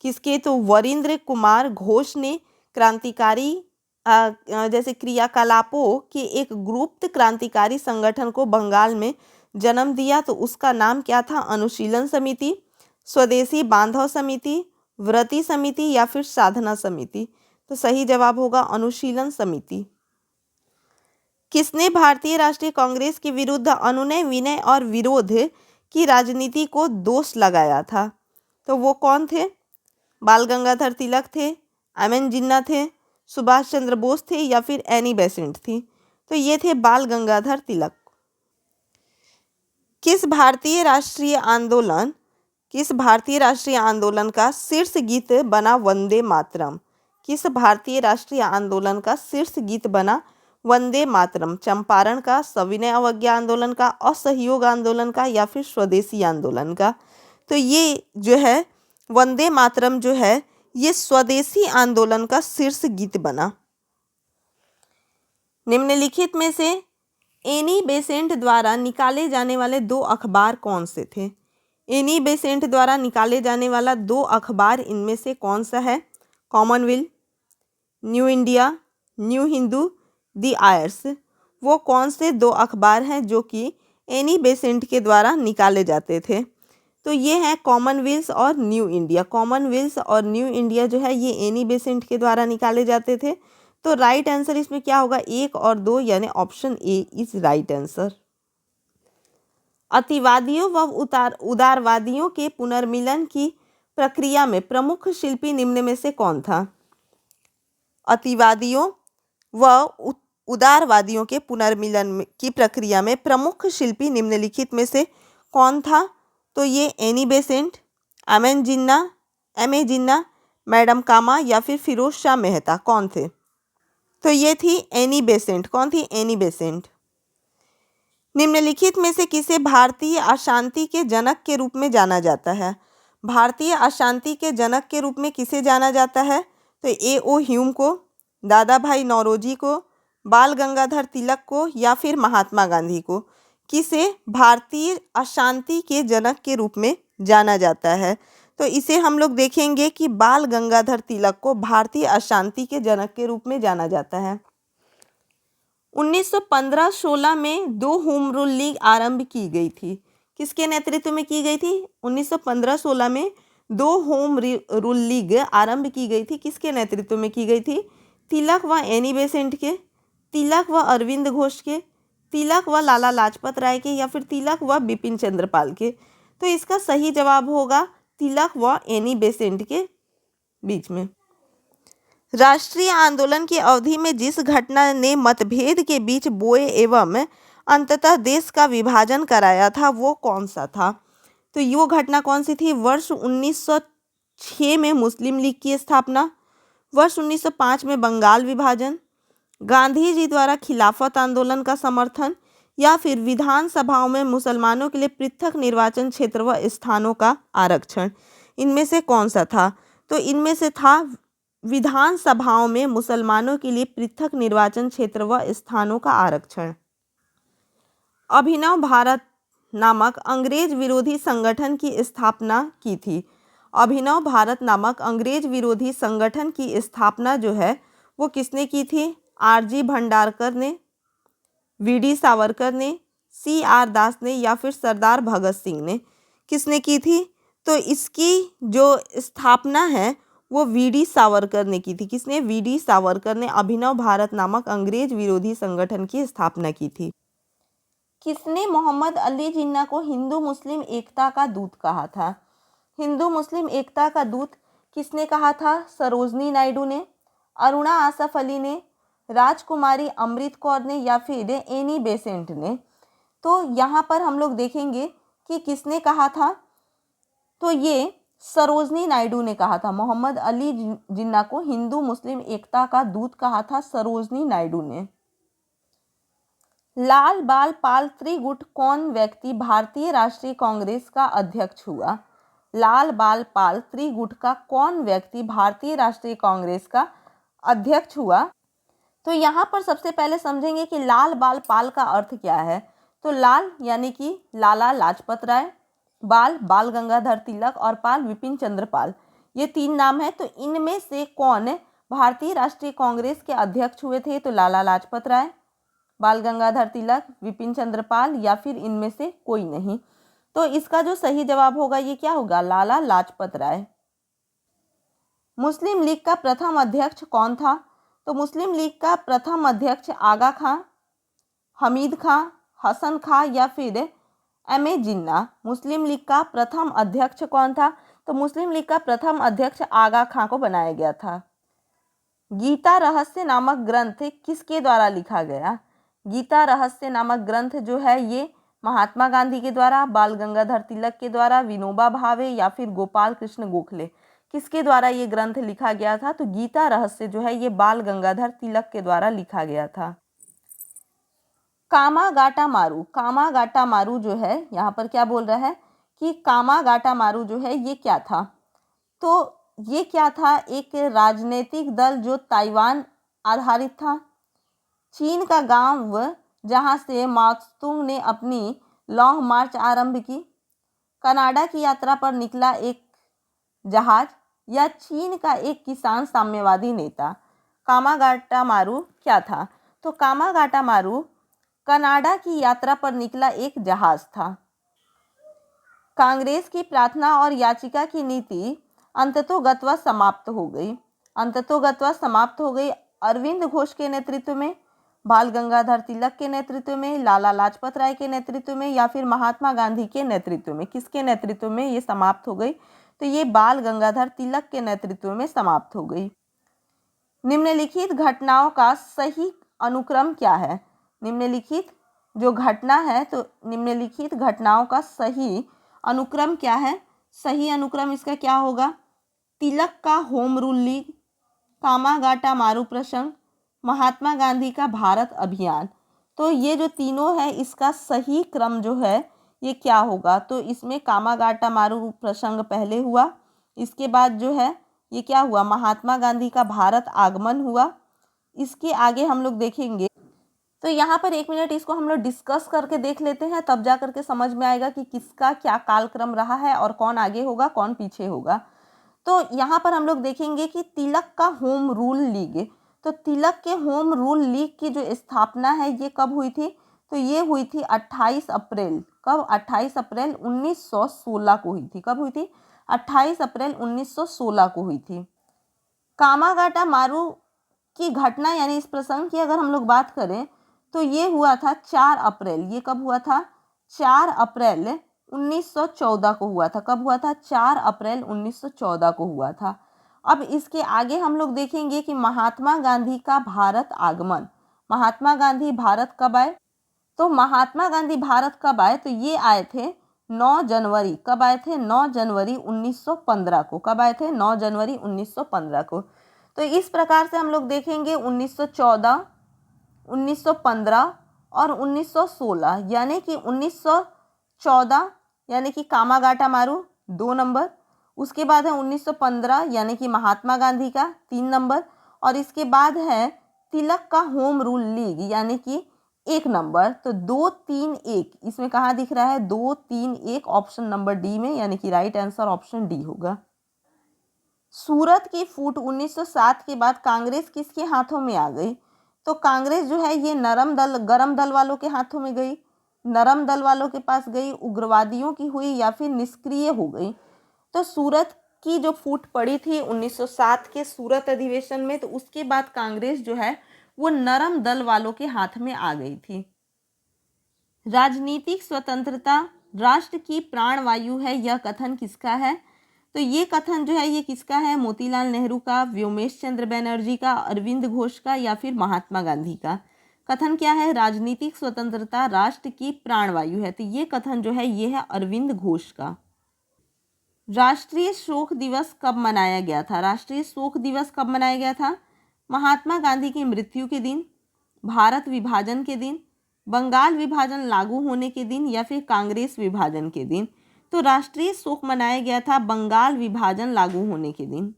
किसके? तो वरिंद्र कुमार घोष ने क्रांतिकारी जैसे क्रियाकलापों के एक गुप्त क्रांतिकारी संगठन को बंगाल में जन्म दिया। तो उसका नाम क्या था? अनुशीलन समिति, स्वदेशी बांधव समिति, व्रती समिति या फिर साधना समिति? तो सही जवाब होगा अनुशीलन समिति। किसने भारतीय राष्ट्रीय कांग्रेस के विरुद्ध अनुनय विनय और विरोध की राजनीति को दोष लगाया था? तो वो कौन थे? बाल गंगाधर तिलक थे, एम.एन. जिन्ना थे, सुभाष चंद्र बोस थे या फिर एनी बेसेंट थी? तो ये थे बाल गंगाधर तिलक। किस भारतीय राष्ट्रीय आंदोलन का शीर्ष गीत बना वंदे मातरम? किस भारतीय राष्ट्रीय आंदोलन का शीर्ष गीत बना वंदे मातरम? चंपारण का, सविनय अवज्ञा आंदोलन का, असहयोग आंदोलन का या फिर स्वदेशी आंदोलन का? तो ये जो है वंदे मातरम जो है ये स्वदेशी आंदोलन का शीर्ष गीत बना। निम्नलिखित में से एनी बेसेंट द्वारा निकाले जाने वाले दो अखबार कौन से थे? एनी बेसेंट द्वारा निकाले जाने वाला दो अखबार इनमें से कौन सा है? Commonwealth, New India, New Hindu, the आयर्स। वो कौन से दो अखबार हैं जो कि एनी बेसेंट के द्वारा निकाले जाते थे? तो ये हैं कॉमनवेल्थ और न्यू इंडिया। कॉमनवेल्थ और न्यू इंडिया जो है ये एनी बेसेंट के द्वारा निकाले जाते थे। तो राइट आंसर इसमें क्या होगा? 1 और 2, यानी option A is right answer. अतिवादियों व उदारवादियों के पुनर्मिलन की प्रक्रिया में प्रमुख शिल्पी निम्न में से कौन था? अतिवादियों व उदारवादियों के पुनर्मिलन की प्रक्रिया में प्रमुख शिल्पी निम्नलिखित में से कौन था? तो ये एनी बेसेंट, एम.एन. जिन्ना, एम.ए. जिन्ना, मैडम कामा या फिर फिरोज शाह मेहता कौन थे? तो ये थी एनी बेसेंट। कौन थी? Annie Besant. निम्नलिखित में से किसे भारतीय अशांति के जनक के रूप में जाना जाता है? भारतीय अशांति के जनक के रूप में किसे जाना जाता है? तो ए.ओ. ह्यूम को, दादा भाई नौरोजी को, बाल गंगाधर तिलक को या फिर महात्मा गांधी को? किसे भारतीय अशांति के जनक के रूप में जाना जाता है? तो इसे हम लोग देखेंगे कि बाल गंगाधर तिलक को भारतीय अशांति के जनक के रूप में जाना जाता है। 1915-16 में 2 होम रूल लीग आरंभ की गई थी। किसके नेतृत्व में की गई थी? 1915-16 में 2 होम रूल लीग आरंभ की गई थी। किसके नेतृत्व में की गई थी? तिलक व एनी बेसेंट के, तिलक व अरविंद घोष के, तिलक व लाला लाजपत राय के या फिर तिलक व बिपिन चंद्र पाल के? तो इसका सही जवाब होगा तिलक व एनी बेसेंट के बीच में। राष्ट्रीय आंदोलन की अवधि में जिस घटना ने मतभेद के बीच बोए एवं अंततः देश का विभाजन कराया था वो कौन सा था? तो वो घटना कौन सी थी? वर्ष 1906 में मुस्लिम लीग की स्थापना, वर्ष 1905 में बंगाल विभाजन, गांधी जी द्वारा खिलाफत आंदोलन का समर्थन, या फिर विधानसभाओं में मुसलमानों के लिए पृथक निर्वाचन क्षेत्र व स्थानों का आरक्षण। इनमें से कौन सा था? तो इनमें से था विधानसभाओं में मुसलमानों के लिए पृथक निर्वाचन क्षेत्र व स्थानों का आरक्षण। अभिनव भारत नामक अंग्रेज विरोधी संगठन की स्थापना की थी। अभिनव भारत नामक अंग्रेज विरोधी संगठन की स्थापना जो है वो किसने की थी? आरजी भंडारकर ने, वीडी सावरकर ने, सीआर दास ने, या फिर सरदार भगत सिंह ने। किसने की थी? तो इसकी जो स्थापना है वो वीडी सावरकर ने की थी। किसने? वीडी सावरकर ने अभिनव भारत नामक अंग्रेज विरोधी संगठन की स्थापना की थी। किसने मोहम्मद अली जिन्ना को हिंदू मुस्लिम एकता का दूत कहा था? हिंदू मुस्लिम एकता का दूत किसने कहा था? सरोजनी नायडू ने, अरुणा आसफ अली ने, राजकुमारी अमृत कौर ने, या फिर एनी बेसेंट ने। तो यहाँ पर हम लोग देखेंगे कि किसने कहा था। तो ये सरोजनी नायडू ने कहा था। मोहम्मद अली जिन्ना को हिंदू मुस्लिम एकता का दूत कहा था सरोजनी नायडू ने। लाल बाल पाल त्रिगुट कौन व्यक्ति भारतीय राष्ट्रीय कांग्रेस का अध्यक्ष हुआ? लाल बाल पाल त्रिगुट का कौन व्यक्ति भारतीय राष्ट्रीय कांग्रेस का अध्यक्ष हुआ? तो यहाँ पर सबसे पहले समझेंगे कि लाल बाल पाल का अर्थ क्या है। तो लाल यानी कि लाला लाजपत राय, बाल बाल गंगाधर तिलक, और पाल विपिन चंद्र पाल। ये तीन नाम है। तो इनमें से कौन भारतीय राष्ट्रीय कांग्रेस के अध्यक्ष हुए थे? तो लाला लाजपत राय, बाल गंगाधर तिलक, विपिन चंद्र पाल, या फिर इनमें से कोई नहीं। तो इसका जो सही जवाब होगा ये क्या होगा? लाला लाजपत राय। मुस्लिम लीग का प्रथम अध्यक्ष कौन था? तो मुस्लिम लीग का प्रथम अध्यक्ष आगा खां, हमीद खां, हसन खां, या फिर एम.ए. जिन्ना। मुस्लिम लीग का प्रथम अध्यक्ष कौन था? तो मुस्लिम लीग का प्रथम अध्यक्ष आगा खां को बनाया गया था। गीता रहस्य नामक ग्रंथ किसके द्वारा लिखा गया? गीता रहस्य नामक ग्रंथ जो है ये महात्मा गांधी के द्वारा, बाल गंगाधर तिलक के द्वारा, विनोबा भावे, या फिर गोपाल कृष्ण गोखले। किसके द्वारा ये ग्रंथ लिखा गया था? तो गीता रहस्य जो है ये बाल गंगाधर तिलक के द्वारा लिखा गया था। कामागाटा मारू, कामागाटा मारू जो है यहाँ पर क्या बोल रहा है कि कामागाटा मारू जो है ये क्या था? तो ये क्या था? एक राजनीतिक दल जो ताइवान आधारित था। चीन का गांव जहां से माओत्सुंग ने अपनी लॉन्ग मार्च आरंभ की। कनाडा की यात्रा पर निकला एक जहाज, या चीन का एक किसान साम्यवादी नेता। कामागाटा मारू क्या था? तो कामागाटा मारू कनाडा की यात्रा पर निकला एक जहाज था। कांग्रेस की प्रार्थना और याचिका की नीति अंततोगत्वा समाप्त हो गई। अंततोगत्वा समाप्त हो गई अरविंद घोष के नेतृत्व में, बाल गंगाधर तिलक के नेतृत्व में, लाला लाजपत राय के नेतृत्व में, या फिर महात्मा गांधी के नेतृत्व में। किसके नेतृत्व में ये समाप्त हो गई? तो ये बाल गंगाधर तिलक के नेतृत्व में समाप्त हो गई। निम्नलिखित घटनाओं का सही अनुक्रम क्या है? निम्नलिखित जो घटना है तो निम्नलिखित घटनाओं का सही अनुक्रम क्या है? सही अनुक्रम इसका क्या होगा? तिलक का होम रूल लीग, कामागाटा मारू प्रसंग, महात्मा गांधी का भारत अभियान। तो ये जो तीनों है इसका सही क्रम जो है ये क्या होगा? तो इसमें कामागाटा मारू प्रसंग पहले हुआ, इसके बाद जो है ये क्या हुआ? महात्मा गांधी का भारत आगमन हुआ। इसके आगे हम लोग देखेंगे। तो यहाँ पर एक मिनट इसको हम लोग डिस्कस करके देख लेते हैं, तब जा करके समझ में आएगा कि किसका क्या कालक्रम रहा है और कौन आगे होगा कौन पीछे होगा। तो यहाँ पर हम लोग देखेंगे कि तिलक का होम रूल लीग। तो तिलक के होम रूल लीग की जो स्थापना है ये कब हुई थी? तो ये हुई थी 28 अप्रैल। कब? 28 अप्रैल 1916 को हुई थी। कब हुई थी? 28 अप्रैल 1916 को हुई थी। कामागाटा मारू की घटना यानी इस प्रसंग की अगर हम लोग बात करें तो ये हुआ था 4 अप्रैल। ये कब हुआ था? 4 अप्रैल 1914 को हुआ था। कब हुआ था? 4 अप्रैल 1914 को हुआ था। अब इसके आगे हम लोग देखेंगे कि महात्मा गांधी का भारत आगमन। महात्मा गांधी भारत कब आए? तो महात्मा गांधी भारत कब आए? तो ये आए थे 9 जनवरी। कब आए थे? 9 जनवरी 1915 को। कब आए थे? 9 जनवरी 1915 को। तो इस प्रकार से हम लोग देखेंगे 1914, 1915 और 1916, यानी कि 1914 यानी कि कामागाटा मारू 2 नंबर, उसके बाद है 1915 यानी कि महात्मा गांधी का 3 नंबर, और इसके बाद है तिलक का होम रूल लीग यानी कि 1 नंबर। तो 2 3 1 इसमें कहाँ दिख रहा है, 2 3 1 ऑप्शन नंबर डी में, यानी कि राइट आंसर ऑप्शन डी होगा। सूरत की फूट 1907 के बाद कांग्रेस किसके हाथों में आ गई? तो कांग्रेस जो है ये गरम दल वालों के हाथों में गई, नरम दल वालों के पास गई, उग्रवादियों की हुई या फिर निष्क्रिय हो गई। तो सूरत की जो फूट पड़ी थी 1907 के सूरत अधिवेशन में, तो उसके बाद कांग्रेस जो है वो नरम दल वालों के हाथ में आ गई थी। राजनीतिक स्वतंत्रता राष्ट्र की प्राणवायु है, यह कथन किसका है? तो ये कथन जो है ये किसका है? मोतीलाल नेहरू का, व्योमेश चंद्र बनर्जी का, अरविंद घोष का या फिर महात्मा गांधी का? कथन क्या है? राजनीतिक स्वतंत्रता राष्ट्र की प्राणवायु है। तो ये कथन जो है ये है अरविंद घोष का। राष्ट्रीय शोक दिवस कब मनाया गया था? राष्ट्रीय शोक दिवस कब मनाया गया था? महात्मा गांधी की मृत्यु के दिन, भारत विभाजन के दिन, बंगाल विभाजन लागू होने के दिन या फिर कांग्रेस विभाजन के दिन? तो राष्ट्रीय शोक मनाया गया था बंगाल विभाजन लागू होने के दिन।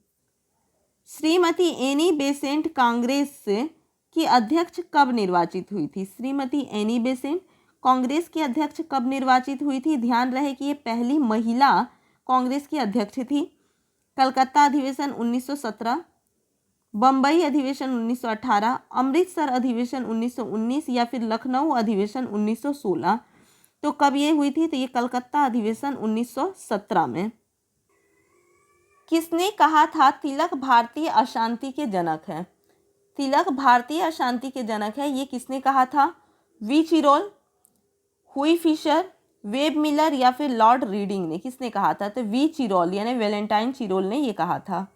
श्रीमती एनी बेसेंट कांग्रेस की अध्यक्ष कब निर्वाचित हुई थी? श्रीमती एनी बेसेंट कांग्रेस की अध्यक्ष कब निर्वाचित हुई थी? ध्यान रहे कि ये पहली महिला कांग्रेस की अध्यक्ष थी। कलकत्ता अधिवेशन 1917, बम्बई अधिवेशन 1918, अमृतसर अधिवेशन 1919 या फिर लखनऊ अधिवेशन 1916? तो कब ये हुई थी? तो ये कलकत्ता अधिवेशन 1917 में। किसने कहा था तिलक भारतीय अशांति के जनक है? तिलक भारतीय अशांति के जनक है, ये किसने कहा था? वी चिरोल, हुई फिशर, वेब मिलर या फिर लॉर्ड रीडिंग ने? किसने कहा था? तो वी चिरोल यानी वैलेंटाइन चिरोल ने ये कहा था।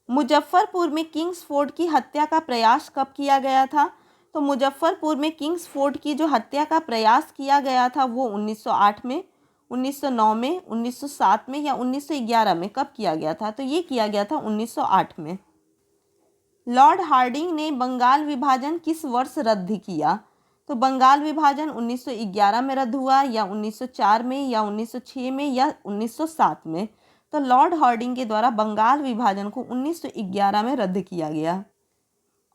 मुजफ्फरपुर में किंग्सफोर्ड की हत्या का प्रयास कब किया गया था? तो मुजफ्फरपुर में किंग्सफोर्ड की जो हत्या का प्रयास किया गया था वो 1908 में, 1909 में, 1907 में या 1911 में? कब किया गया था? तो ये किया गया था 1908 में। लॉर्ड हार्डिंग ने बंगाल विभाजन किस वर्ष रद्द किया? तो बंगाल विभाजन 1911 में रद्द हुआ या 1904 में या 1906 में या 1907 में? तो लॉर्ड हार्डिंग के द्वारा बंगाल विभाजन को 1911 में रद्द किया गया।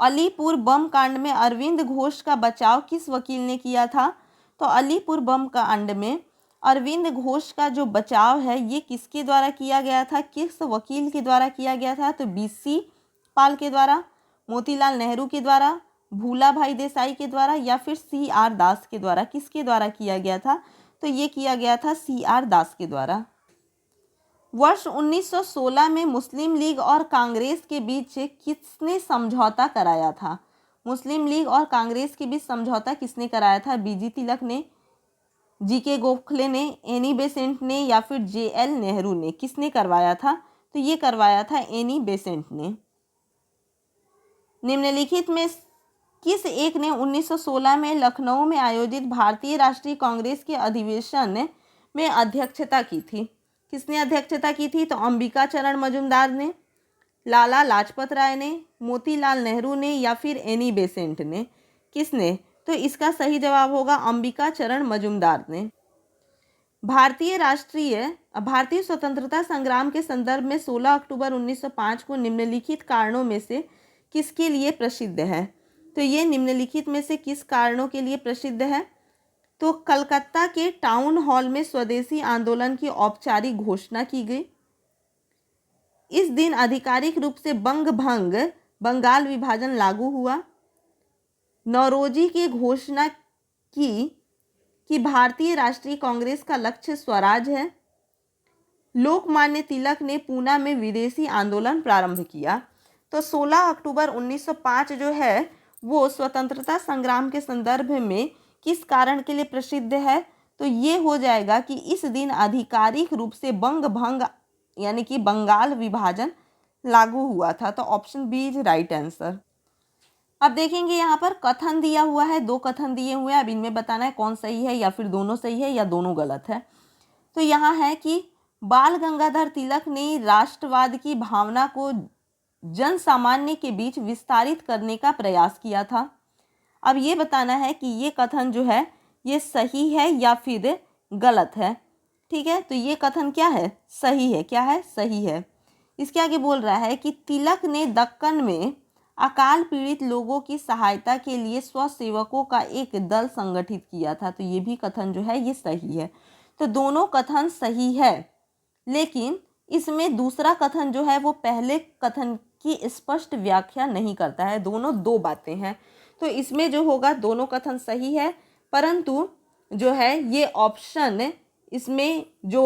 अलीपुर बम कांड में अरविंद घोष का बचाव किस वकील ने किया था? तो अलीपुर बम कांड में अरविंद घोष का जो बचाव है ये किसके द्वारा किया गया था? किस वकील के द्वारा किया गया था? तो बीसी पाल के द्वारा, मोतीलाल नेहरू के द्वारा, भूला भाई देसाई के द्वारा या फिर सीआर दास के द्वारा? किसके द्वारा किया गया था? तो ये किया गया था सीआर दास के द्वारा। वर्ष 1916 में मुस्लिम लीग और कांग्रेस के बीच किसने समझौता कराया था? मुस्लिम लीग और कांग्रेस के बीच समझौता किसने कराया था? बीजी तिलक ने, जीके गोखले ने, एनी बेसेंट ने या फिर जेएल नेहरू ने? किसने करवाया था? तो ये करवाया था एनी बेसेंट ने। निम्नलिखित में किस एक ने 1916 में लखनऊ में आयोजित भारतीय राष्ट्रीय कांग्रेस के अधिवेशन में अध्यक्षता की थी? किसने अध्यक्षता की थी? तो अंबिका चरण मजूमदार ने, लाला लाजपत राय ने, मोतीलाल नेहरू ने या फिर एनी बेसेंट ने? किसने? तो इसका सही जवाब होगा अंबिका चरण मजूमदार ने। भारतीय स्वतंत्रता संग्राम के संदर्भ में 16 अक्टूबर 1905 को निम्नलिखित कारणों में से किसके लिए प्रसिद्ध है? तो ये निम्नलिखित में से किस कारणों के लिए प्रसिद्ध है? तो कलकत्ता के टाउन हॉल में स्वदेशी आंदोलन की औपचारिक घोषणा की गई। इस दिन आधिकारिक रूप से बंगाल विभाजन लागू हुआ। नौरोजी की घोषणा की कि भारतीय राष्ट्रीय कांग्रेस का लक्ष्य स्वराज है। लोकमान्य तिलक ने पूना में विदेशी आंदोलन प्रारंभ किया। तो 16 अक्टूबर 1905 जो है वो स्वतंत्रता संग्राम के संदर्भ में किस कारण के लिए प्रसिद्ध है? तो ये हो जाएगा कि इस दिन आधिकारिक रूप से भंग यानी कि बंगाल विभाजन लागू हुआ था। तो option B is right answer. अब देखेंगे यहाँ पर कथन दिया हुआ है, 2 कथन दिए हुए हैं। अब इनमें बताना है कौन सही है या फिर दोनों सही है या दोनों गलत है। तो यहाँ है कि बाल गंगाधर तिलक ने राष्ट्रवाद की भावना को जन सामान्य के बीच विस्तारित करने का प्रयास किया था। अब ये बताना है कि ये कथन जो है ये सही है या फिर गलत है। ठीक है, तो ये कथन क्या है? सही है। क्या है? सही है। इसके आगे बोल रहा है कि तिलक ने दक्कन में अकाल पीड़ित लोगों की सहायता के लिए स्वसेवकों का एक दल संगठित किया था। तो ये भी कथन जो है ये सही है। तो दोनों कथन सही है, लेकिन इसमें दूसरा कथन जो है वो पहले कथन की स्पष्ट व्याख्या नहीं करता है। दोनों दो बातें हैं। तो इसमें जो होगा दोनों कथन सही है, परंतु जो है ये ऑप्शन, इसमें जो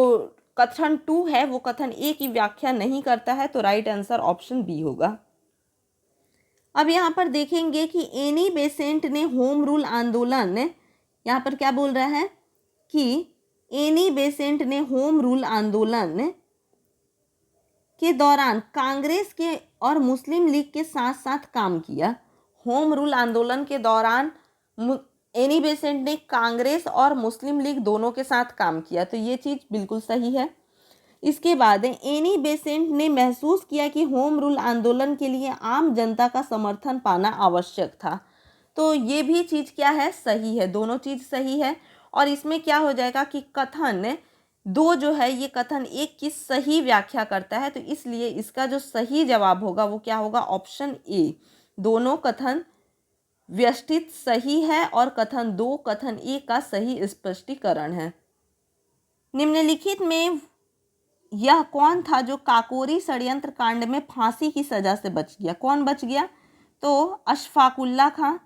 कथन 2 है वो कथन ए की व्याख्या नहीं करता है। तो राइट आंसर ऑप्शन बी होगा। अब यहाँ पर देखेंगे कि एनी बेसेंट ने होम रूल आंदोलन, यहाँ पर क्या बोल रहा है कि एनी बेसेंट ने होम रूल आंदोलन के दौरान कांग्रेस के और मुस्लिम लीग के साथ साथ काम किया। होम रूल आंदोलन के दौरान एनी बेसेंट ने कांग्रेस और मुस्लिम लीग दोनों के साथ काम किया। तो ये चीज़ बिल्कुल सही है। इसके बाद एनी बेसेंट ने महसूस किया कि होम रूल आंदोलन के लिए आम जनता का समर्थन पाना आवश्यक था। तो ये भी चीज़ क्या है? सही है। दोनों चीज़ सही है। और इसमें क्या हो जाएगा कि कथन 2 जो है ये कथन 1 की सही व्याख्या करता है। तो इसलिए इसका जो सही जवाब होगा वो क्या होगा? Option A. दोनों कथन व्यवस्थित सही है और कथन 2 कथन 1 का सही स्पष्टीकरण है। निम्नलिखित में यह कौन था जो काकोरी षड्यंत्र कांड में फांसी की सजा से बच गया? कौन बच गया? तो अशफाकुल्ला खां,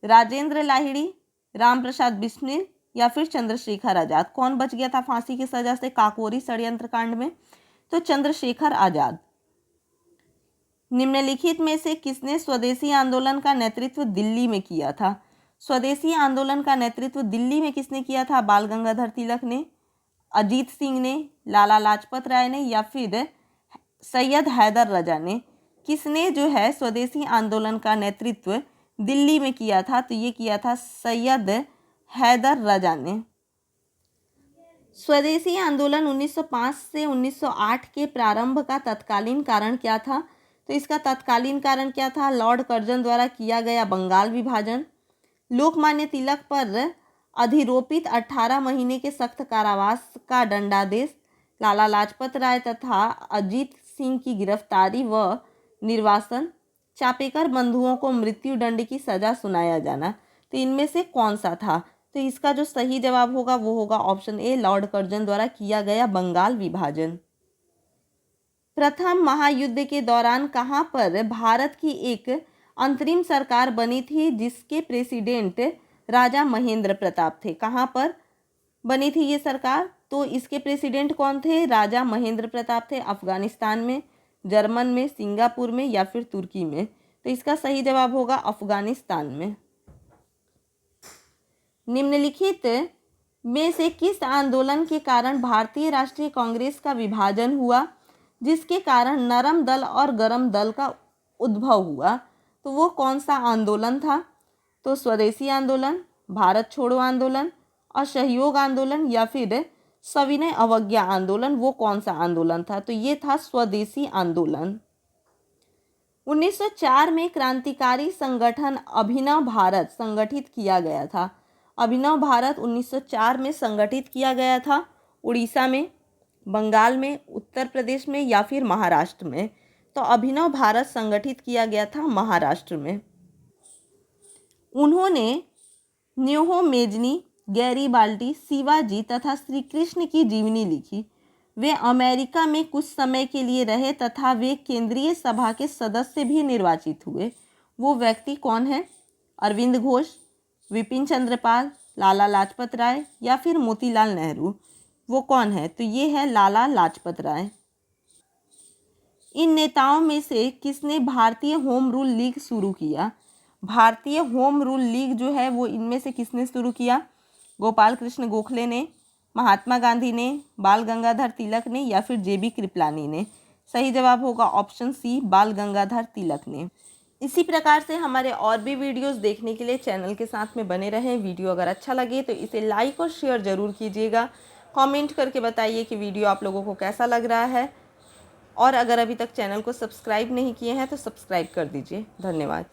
राजेंद्र लाहिड़ी, राम प्रसाद बिस्मिल या फिर चंद्रशेखर आजाद। कौन बच गया था फांसी की सजा से काकोरी षड्यंत्र कांड में? तो चंद्रशेखर आजाद। निम्नलिखित में से किसने स्वदेशी आंदोलन का नेतृत्व दिल्ली में किया था? स्वदेशी आंदोलन का नेतृत्व दिल्ली में किसने किया था? बाल गंगाधर तिलक ने, अजीत सिंह ने, लाला लाजपत राय ने या फिर सैयद हैदर रजा ने। किसने जो है स्वदेशी आंदोलन का नेतृत्व दिल्ली में किया था? तो ये किया था सैयद हैदर रजा ने। स्वदेशी आंदोलन 1905 से 1908 के प्रारंभ का तत्कालीन कारण क्या था? तो इसका तत्कालीन कारण क्या था? लॉर्ड कर्जन द्वारा किया गया बंगाल विभाजन, लोकमान्य तिलक पर अधिरोपित 18 महीने के सख्त कारावास का दंडादेश, लाला लाजपत राय तथा अजीत सिंह की गिरफ्तारी व निर्वासन, चापेकर बंधुओं को मृत्यु दंड की सजा सुनाया जाना। तो इनमें से कौन सा था? तो इसका जो सही जवाब होगा वो होगा ऑप्शन ए, लॉर्ड कर्जन द्वारा किया गया बंगाल विभाजन। प्रथम महायुद्ध के दौरान कहाँ पर भारत की एक अंतरिम सरकार बनी थी जिसके प्रेसिडेंट राजा महेंद्र प्रताप थे? कहाँ पर बनी थी ये सरकार? तो इसके प्रेसिडेंट कौन थे? राजा महेंद्र प्रताप थे। अफगानिस्तान में, जर्मन में, सिंगापुर में या फिर तुर्की में? तो इसका सही जवाब होगा अफगानिस्तान में। निम्नलिखित में से किस आंदोलन के कारण भारतीय राष्ट्रीय कांग्रेस का विभाजन हुआ जिसके कारण नरम दल और गरम दल का उद्भव हुआ? तो वो कौन सा आंदोलन था? तो स्वदेशी आंदोलन, भारत छोड़ो आंदोलन, असहयोग आंदोलन या फिर सविनय अवज्ञा आंदोलन? वो कौन सा आंदोलन था? तो ये था स्वदेशी आंदोलन। 1904 में क्रांतिकारी संगठन अभिनव भारत संगठित किया गया था। अभिनव भारत 1904 में संगठित किया गया था उड़ीसा में, बंगाल में, उत्तर प्रदेश में या फिर महाराष्ट्र में? तो अभिनव भारत संगठित किया गया था महाराष्ट्र में। उन्होंने न्योहो मेजनी, गैरीबाल्डी, शिवाजी तथा श्री कृष्ण की जीवनी लिखी। वे अमेरिका में कुछ समय के लिए रहे तथा वे केंद्रीय सभा के सदस्य भी निर्वाचित हुए। वो व्यक्ति कौन है? अरविंद घोष, विपिन चंद्रपाल, लाला लाजपत राय या फिर मोतीलाल नेहरू? वो कौन है? तो ये है लाला लाजपत राय। इन नेताओं में से किसने भारतीय होम रूल लीग शुरू किया? भारतीय होम रूल लीग जो है वो इनमें से किसने शुरू किया? गोपाल कृष्ण गोखले ने, महात्मा गांधी ने, बाल गंगाधर तिलक ने या फिर जेबी कृपलानी ने? सही जवाब होगा ऑप्शन सी, बाल गंगाधर तिलक ने। इसी प्रकार से हमारे और भी वीडियोस देखने के लिए चैनल के साथ में बने रहें। वीडियो अगर अच्छा लगे तो इसे लाइक और शेयर ज़रूर कीजिएगा। कमेंट करके बताइए कि वीडियो आप लोगों को कैसा लग रहा है। और अगर अभी तक चैनल को सब्सक्राइब नहीं किए हैं तो सब्सक्राइब कर दीजिए। धन्यवाद।